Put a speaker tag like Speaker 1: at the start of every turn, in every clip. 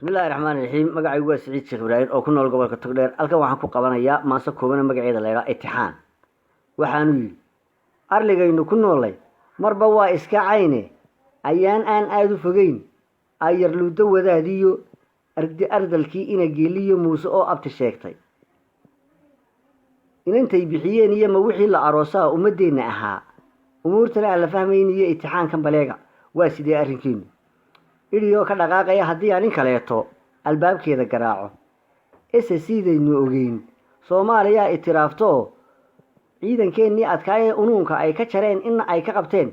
Speaker 1: بسم الله الرحمن الرحيم مقعي هو سعيد شيخ إبراهيم أو كنا القبل كتقدر ألقى وحن كقبنا ما سكوبنا مقعي ذا ليرا اتحان وحنوي أرلقي إنه كنا والله مربوا إسكا عينه أيان أن آدو فجين أير لودو ذا ديو أرد الكي إن جيليو موسى أو أبتشاكتي إن أنت يبيحيين هي موحي لعروسها ومدينا أها أمورتنا على فهمين هي اتحان كم بلاغة واسدي أرنكين إليو كدقاقيا haddii aan in kaleeto albaabkeeda garaaco sidaynu ogeyn Soomaaliya itiraafto ciidankeenii adkaayay unuunka ay ka jareen in ay ka qabteen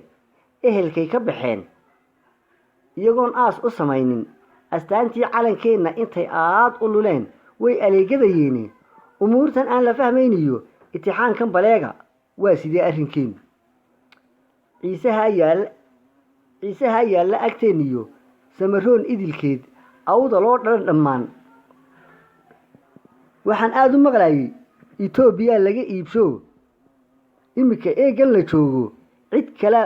Speaker 1: ehelkay ka baxeen iyagoon aas u samaynin astaantii calankeena intay aad u luleen way aleegadayeene umuurtan aan la fahmayniyo itixaankan baleega waa sidee arrinkeenu ciisaha yaal agteeniyo samaroon idilkeed awda loo dhammaan waxaan aad u maqlaayay Itoobiya laga iibso imika eegan la joogo cid kale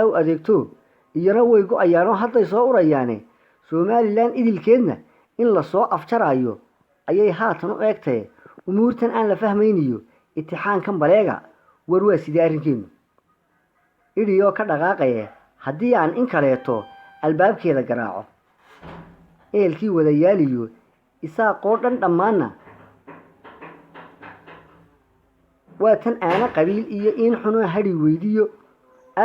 Speaker 1: u adeegto iyana way go'ayaan hadday soo urayaane Somaliland idilkeedna in la soo afjaraayo ayay haatan u eegtay umuurtan aan la fahmayniyo itixaankan baleega war waa sidii arrinkeenu iliyo ka dhaqaaqay haddii aan in kaleeto albaabkeeda garaaco eelkii wadayaaliyo isaaqoo dhan dhammaanna waa tan aana qabiil iyo in xuno hadhi weydiyo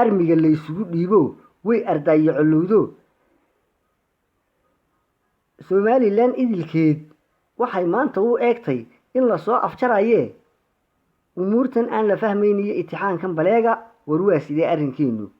Speaker 1: armiga la isugu dhiibo way ardaayo colowdo Somaliland idilkeed waxay maanta u eegtay in la soo afjaraaye umuurtan aan la fahmayniyo itixaankan baleega war waa sidee arrinkeenu